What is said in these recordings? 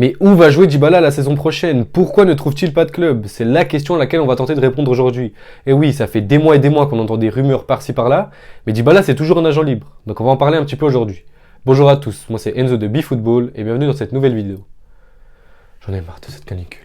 Mais où va jouer Dybala la saison prochaine? Pourquoi ne trouve-t-il pas de club? C'est la question à laquelle on va tenter de répondre aujourd'hui. Et oui, ça fait des mois et des mois qu'on entend des rumeurs par-ci par-là, mais Dybala c'est toujours un agent libre. Donc on va en parler un petit peu aujourd'hui. Bonjour à tous, moi c'est Enzo de BeFootball et bienvenue dans cette nouvelle vidéo. J'en ai marre de cette canicule.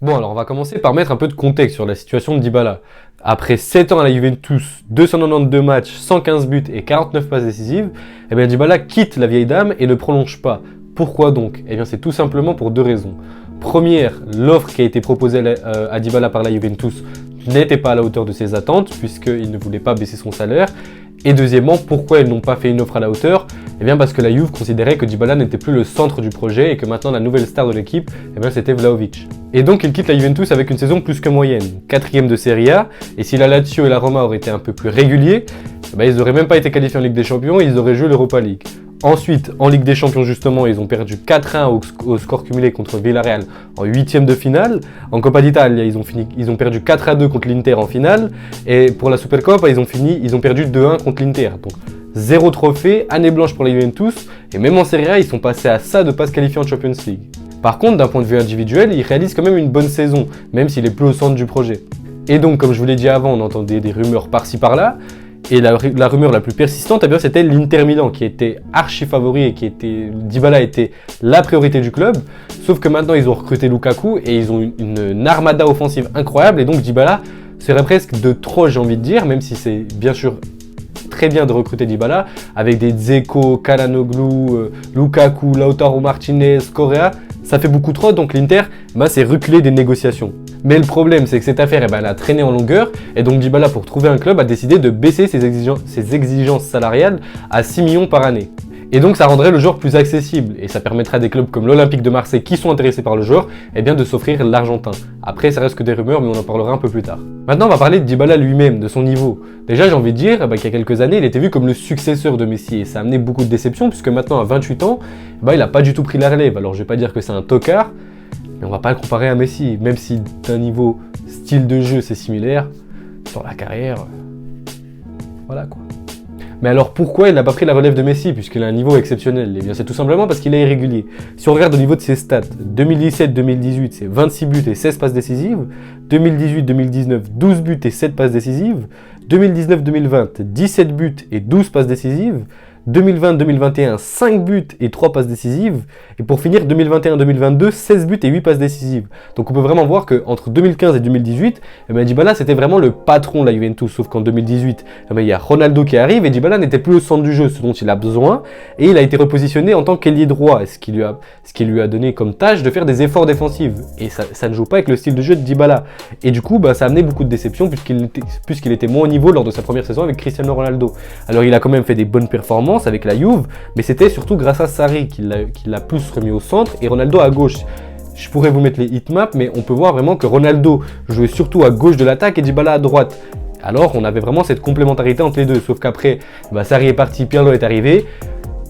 Bon, alors on va commencer par mettre un peu de contexte sur la situation de Dybala. Après 7 ans à la Juventus, 292 matchs, 115 buts et 49 passes décisives, eh bien Dybala quitte la vieille dame et ne prolonge pas. Pourquoi donc? Eh bien c'est tout simplement pour deux raisons. Première, l'offre qui a été proposée à Dybala par la Juventus n'était pas à la hauteur de ses attentes puisqu'il ne voulait pas baisser son salaire. Et deuxièmement, pourquoi ils n'ont pas fait une offre à la hauteur? Eh bien parce que la Juve considérait que Dybala n'était plus le centre du projet et que maintenant la nouvelle star de l'équipe, eh bien c'était Vlahovic. Et donc il quitte la Juventus avec une saison plus que moyenne, 4ème de Serie A, et si la Lazio et la Roma auraient été un peu plus réguliers, eh bien, ils n'auraient même pas été qualifiés en Ligue des Champions et ils auraient joué l'Europa League. Ensuite, en Ligue des Champions justement, ils ont perdu 4-1 au score cumulé contre Villarreal en 8ème de finale. En Coppa d'Italia, ils ont perdu 4-2 contre l'Inter en finale. Et pour la Supercoppa, ils ont perdu 2-1 contre l'Inter. Donc 0 trophée, année blanche pour la Juventus. Et même en Serie A, ils sont passés à ça de ne pas se qualifier en Champions League. Par contre, d'un point de vue individuel, il réalise quand même une bonne saison, même s'il est plus au centre du projet. Et donc, comme je vous l'ai dit avant, on entendait des rumeurs par-ci par-là. Et la rumeur la plus persistante, eh bien, c'était l'Inter Milan qui était archi favori et Dybala était la priorité du club. Sauf que maintenant, ils ont recruté Lukaku et ils ont une armada offensive incroyable. Et donc, Dybala serait presque de trop, j'ai envie de dire, même si c'est bien sûr très bien de recruter Dybala avec des Dzeko, Calhanoglu, Lukaku, Lautaro Martinez, Correa. Ça fait beaucoup trop, donc l'Inter s'est reculé des négociations. Mais le problème, c'est que cette affaire elle a traîné en longueur, et donc Dybala, pour trouver un club, a décidé de baisser ses exigences salariales à 6 millions par année. Et donc ça rendrait le joueur plus accessible, et ça permettra à des clubs comme l'Olympique de Marseille qui sont intéressés par le joueur, eh bien de s'offrir l'Argentin. Après, ça reste que des rumeurs, mais on en parlera un peu plus tard. Maintenant, on va parler de Dybala lui-même, de son niveau. Déjà, j'ai envie de dire qu'il y a quelques années, il était vu comme le successeur de Messi, et ça a amené beaucoup de déceptions, puisque maintenant, à 28 ans, il n'a pas du tout pris la relève. Alors, je vais pas dire que c'est un tocard, mais on va pas le comparer à Messi, même si d'un niveau style de jeu, c'est similaire, sur la carrière, voilà quoi. Mais alors pourquoi il n'a pas pris la relève de Messi puisqu'il a un niveau exceptionnel? Eh bien c'est tout simplement parce qu'il est irrégulier. Si on regarde au niveau de ses stats, 2017-2018 c'est 26 buts et 16 passes décisives, 2018-2019 12 buts et 7 passes décisives, 2019-2020 17 buts et 12 passes décisives, 2020-2021 5 buts et 3 passes décisives, et pour finir 2021-2022 16 buts et 8 passes décisives. Donc on peut vraiment voir qu'entre 2015 et 2018, Dybala c'était vraiment le patron de la Juventus, sauf qu'en 2018 il y a Ronaldo qui arrive et Dybala n'était plus au centre du jeu, ce dont il a besoin, et il a été repositionné en tant qu'ailier droit, ce qui lui a donné comme tâche de faire des efforts défensifs, et ça ne joue pas avec le style de jeu de Dybala. Et du coup ça a amené beaucoup de déceptions puisqu'il était moins au niveau lors de sa première saison avec Cristiano Ronaldo. Alors il a quand même fait des bonnes performances avec la Juve, mais c'était surtout grâce à Sarri qu'il l'a plus remis au centre et Ronaldo à gauche. Je pourrais vous mettre les heatmaps, mais on peut voir vraiment que Ronaldo jouait surtout à gauche de l'attaque et Dybala à droite. Alors on avait vraiment cette complémentarité entre les deux, sauf qu'après Sarri est parti, Pirlo est arrivé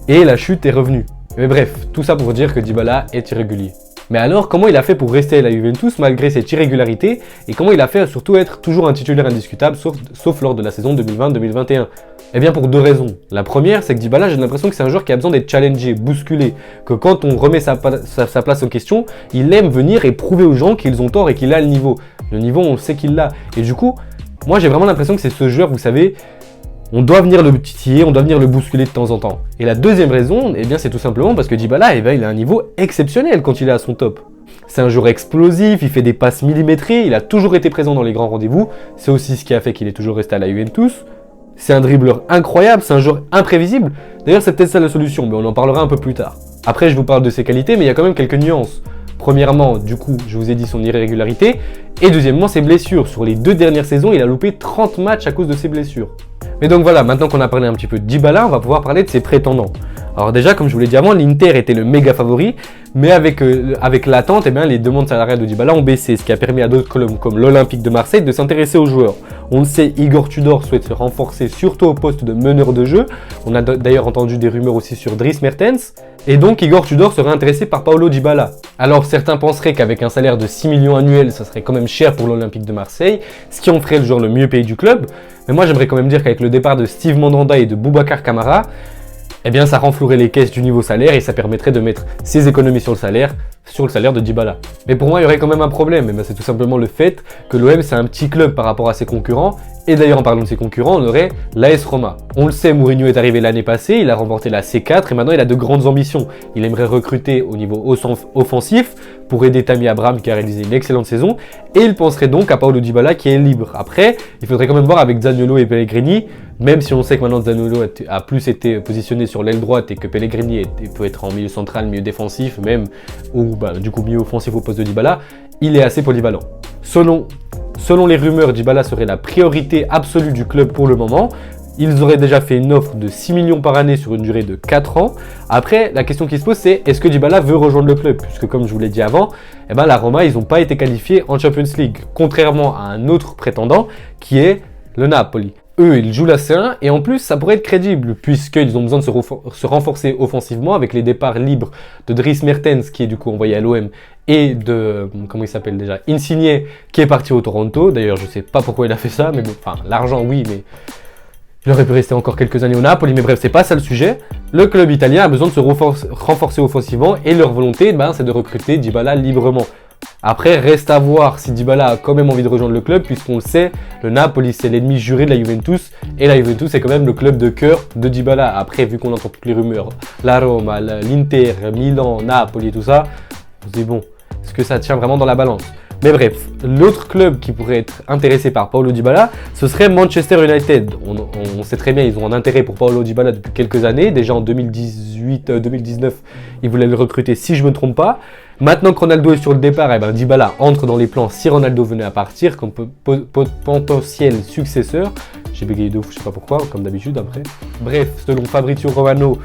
et la chute est revenue. Mais bref, tout ça pour dire que Dybala est irrégulier. Mais alors, comment il a fait pour rester à la Juventus malgré cette irrégularité et comment il a fait surtout être toujours un titulaire indiscutable sauf lors de la saison 2020-2021? Eh bien pour deux raisons. La première, c'est que Dybala, j'ai l'impression que c'est un joueur qui a besoin d'être challengé, bousculé, que quand on remet sa place en question, il aime venir et prouver aux gens qu'ils ont tort et qu'il a le niveau. Le niveau, on sait qu'il l'a. Et du coup, moi j'ai vraiment l'impression que c'est ce joueur, vous savez, on doit venir le titiller, on doit venir le bousculer de temps en temps. Et la deuxième raison, eh bien c'est tout simplement parce que Dybala, il a un niveau exceptionnel quand il est à son top. C'est un joueur explosif, il fait des passes millimétrées, il a toujours été présent dans les grands rendez-vous, c'est aussi ce qui a fait qu'il est toujours resté à la Juventus. C'est un dribbleur incroyable, c'est un joueur imprévisible. D'ailleurs, c'est peut-être ça la solution, mais on en parlera un peu plus tard. Après, je vous parle de ses qualités, mais il y a quand même quelques nuances. Premièrement, du coup, je vous ai dit son irrégularité. Et deuxièmement, ses blessures. Sur les 2 dernières saisons, il a loupé 30 matchs à cause de ses blessures. Mais donc voilà, maintenant qu'on a parlé un petit peu de Dybala, on va pouvoir parler de ses prétendants. Alors déjà, comme je vous l'ai dit avant, l'Inter était le méga favori, mais avec l'attente, les demandes salariales de Dybala ont baissé, ce qui a permis à d'autres clubs comme l'Olympique de Marseille de s'intéresser aux joueurs. On le sait, Igor Tudor souhaite se renforcer surtout au poste de meneur de jeu. On a d'ailleurs entendu des rumeurs aussi sur Dries Mertens. Et donc Igor Tudor serait intéressé par Paulo Dybala. Alors certains penseraient qu'avec un salaire de 6 millions annuels, ça serait quand même cher pour l'Olympique de Marseille, ce qui en ferait le joueur le mieux payé du club. Mais moi j'aimerais quand même dire qu'avec le départ de Steve Mandanda et de Boubacar Kamara, eh bien ça renflouerait les caisses du niveau salaire et ça permettrait de mettre ses économies sur le salaire de Dybala. Mais pour moi, il y aurait quand même un problème, et c'est tout simplement le fait que l'OM c'est un petit club par rapport à ses concurrents, et d'ailleurs en parlant de ses concurrents, on aurait l'AS Roma. On le sait, Mourinho est arrivé l'année passée, il a remporté la C4 et maintenant il a de grandes ambitions. Il aimerait recruter au niveau offensif pour aider Tammy Abraham qui a réalisé une excellente saison, et il penserait donc à Paulo Dybala qui est libre. Après, il faudrait quand même voir avec Zaniolo et Pellegrini, même si on sait que maintenant Zaniolo a plus été positionné sur l'aile droite et que Pellegrini peut être en milieu central, milieu défensif, même ou du coup milieu offensif au poste de Dybala, il est assez polyvalent. Selon les rumeurs, Dybala serait la priorité absolue du club pour le moment. Ils auraient déjà fait une offre de 6 millions par année sur une durée de 4 ans. Après, la question qui se pose, c'est est-ce que Dybala veut rejoindre le club? Puisque comme je vous l'ai dit avant, la Roma, ils n'ont pas été qualifiés en Champions League, contrairement à un autre prétendant qui est le Napoli. Eux, ils jouent la C1 et en plus, ça pourrait être crédible puisqu'ils ont besoin de se renforcer offensivement avec les départs libres de Dries Mertens qui est du coup envoyé à l'OM et de, comment il s'appelle déjà, Insigne qui est parti au Toronto. D'ailleurs, je sais pas pourquoi il a fait ça, mais bon, enfin, l'argent oui, mais il aurait pu rester encore quelques années au Napoli, mais bref, c'est pas ça le sujet. Le club italien a besoin de se renforcer offensivement et leur volonté, c'est de recruter Dybala librement. Après, reste à voir si Dybala a quand même envie de rejoindre le club, puisqu'on le sait, le Napoli c'est l'ennemi juré de la Juventus, et la Juventus est quand même le club de cœur de Dybala. Après, vu qu'on entend toutes les rumeurs, la Roma, l'Inter, Milan, Napoli et tout ça, on se dit bon, est-ce que ça tient vraiment dans la balance? Mais bref, l'autre club qui pourrait être intéressé par Paulo Dybala, ce serait Manchester United. On sait très bien, ils ont un intérêt pour Paulo Dybala depuis quelques années. Déjà en 2018-2019, ils voulaient le recruter si je ne me trompe pas. Maintenant que Ronaldo est sur le départ, Dybala entre dans les plans si Ronaldo venait à partir comme potentiel successeur. J'ai bégayé de ouf, je sais pas pourquoi, comme d'habitude après. Bref, selon Fabrizio Romano,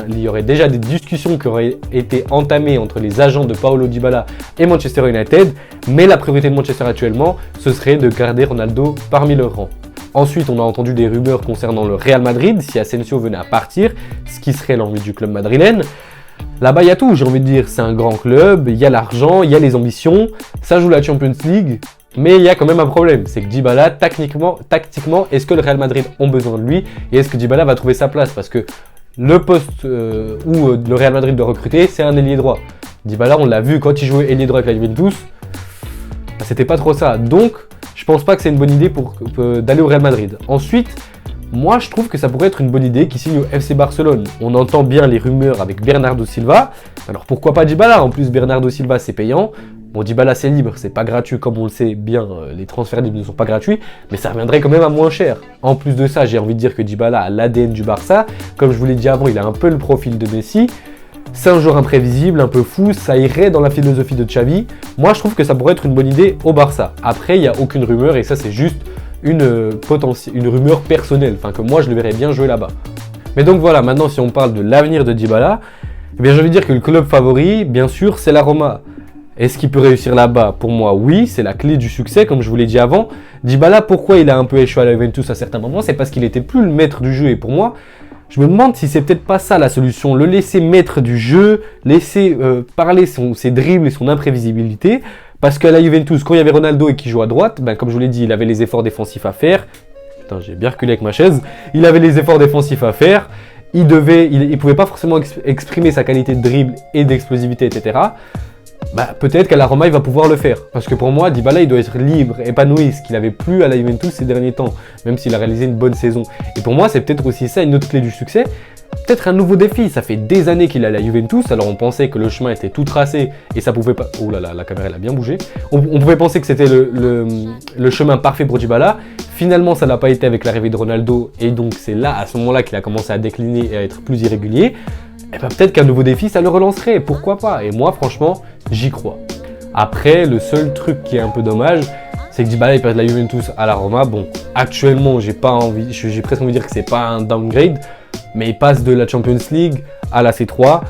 il y aurait déjà des discussions qui auraient été entamées entre les agents de Paulo Dybala et Manchester United, mais la priorité de Manchester actuellement, ce serait de garder Ronaldo parmi leurs rangs. Ensuite, on a entendu des rumeurs concernant le Real Madrid, si Asensio venait à partir, ce qui serait l'envie du club madrilène. Là-bas, il y a tout, j'ai envie de dire, c'est un grand club, il y a l'argent, il y a les ambitions, ça joue la Champions League, mais il y a quand même un problème, c'est que Dybala, tactiquement, est-ce que le Real Madrid ont besoin de lui et est-ce que Dybala va trouver sa place? Parce que le poste où le Real Madrid doit recruter, c'est un ailier droit. Dybala, on l'a vu quand il jouait ailier droit avec la Juventus, c'était pas trop ça. Donc, je pense pas que c'est une bonne idée d'aller au Real Madrid. Ensuite, moi, je trouve que ça pourrait être une bonne idée qu'il signe au FC Barcelone. On entend bien les rumeurs avec Bernardo Silva. Alors pourquoi pas Dybala? En plus, Bernardo Silva, c'est payant. Bon, Dybala, c'est libre, c'est pas gratuit comme on le sait bien. Les transferts libres ne sont pas gratuits, mais ça reviendrait quand même à moins cher. En plus de ça, j'ai envie de dire que Dybala a l'ADN du Barça. Comme je vous l'ai dit avant, il a un peu le profil de Messi. C'est un joueur imprévisible, un peu fou, ça irait dans la philosophie de Xavi. Moi, je trouve que ça pourrait être une bonne idée au Barça. Après, il n'y a aucune rumeur et ça, c'est juste une rumeur personnelle, que moi je le verrais bien jouer là-bas. Mais donc voilà, maintenant si on parle de l'avenir de Dybala, j'ai envie de dire que le club favori, bien sûr, c'est la Roma. Est-ce qu'il peut réussir là-bas? Pour moi, oui, c'est la clé du succès, comme je vous l'ai dit avant. Dybala, pourquoi il a un peu échoué à la Juventus à certains moments? C'est parce qu'il n'était plus le maître du jeu, et pour moi, je me demande si c'est peut-être pas ça la solution, le laisser maître du jeu, laisser parler ses dribbles et son imprévisibilité. Parce qu'à la Juventus, quand il y avait Ronaldo et qui joue à droite, comme je vous l'ai dit, il avait les efforts défensifs à faire. Putain, j'ai bien reculé avec ma chaise. Il avait les efforts défensifs à faire. Il pouvait pas forcément exprimer sa qualité de dribble et d'explosivité, etc. Peut-être qu'à la Roma, il va pouvoir le faire. Parce que pour moi, Dybala, il doit être libre, épanoui, ce qu'il n'avait plus à la Juventus ces derniers temps, même s'il a réalisé une bonne saison. Et pour moi, c'est peut-être aussi ça une autre clé du succès. Peut-être un nouveau défi, ça fait des années qu'il est à la Juventus, alors on pensait que le chemin était tout tracé et ça pouvait pas... Oh là là, la caméra elle a bien bougé. On pouvait penser que c'était le chemin parfait pour Dybala. Finalement, ça n'a pas été avec l'arrivée de Ronaldo et donc c'est là, à ce moment-là, qu'il a commencé à décliner et à être plus irrégulier. Et peut-être qu'un nouveau défi, ça le relancerait, pourquoi pas? Et moi, franchement, j'y crois. Après, le seul truc qui est un peu dommage, c'est que Dybala il passe de la Juventus à la Roma. Bon, actuellement, j'ai presque envie de dire que c'est pas un downgrade, mais il passe de la Champions League à la C3.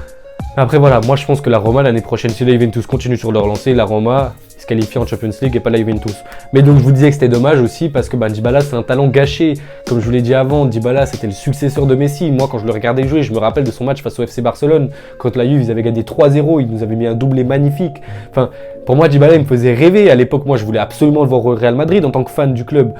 Après voilà, moi je pense que la Roma l'année prochaine, si la Juventus continue sur leur lancée, la Roma se qualifie en Champions League et pas la Juventus. Mais donc je vous disais que c'était dommage aussi parce que Dybala c'est un talent gâché. Comme je vous l'ai dit avant, Dybala c'était le successeur de Messi. Moi quand je le regardais jouer, je me rappelle de son match face au FC Barcelone. Contre la Juve, ils avaient gagné 3-0, ils nous avaient mis un doublé magnifique. Enfin, pour moi Dybala il me faisait rêver. À l'époque, moi je voulais absolument le voir au Real Madrid en tant que fan du club.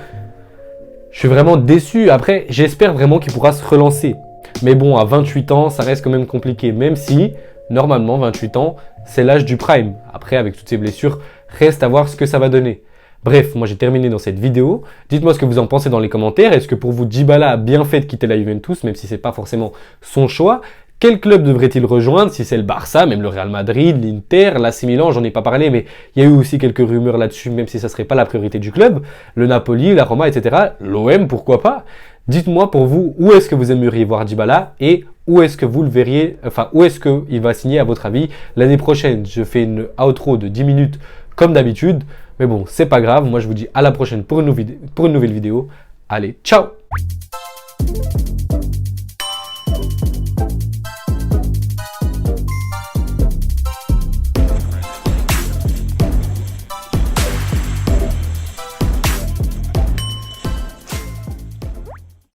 Je suis vraiment déçu. Après, j'espère vraiment qu'il pourra se relancer. Mais bon, à 28 ans, ça reste quand même compliqué. Même si, normalement, 28 ans, c'est l'âge du prime. Après, avec toutes ces blessures, reste à voir ce que ça va donner. Bref, moi j'ai terminé dans cette vidéo. Dites-moi ce que vous en pensez dans les commentaires. Est-ce que pour vous, Dybala a bien fait de quitter la Juventus, même si c'est pas forcément son choix? Quel club devrait-il rejoindre? Si c'est le Barça, même le Real Madrid, l'Inter, l'AC Milan, j'en ai pas parlé, mais il y a eu aussi quelques rumeurs là-dessus, même si ça serait pas la priorité du club. Le Napoli, la Roma, etc. L'OM, pourquoi pas? Dites-moi pour vous, où est-ce que vous aimeriez voir Dybala et où est-ce que vous le verriez, enfin, où est-ce qu'il va signer à votre avis l'année prochaine? Je fais une outro de 10 minutes comme d'habitude, mais bon, c'est pas grave. Moi, je vous dis à la prochaine pour une nouvelle vidéo. Allez, ciao!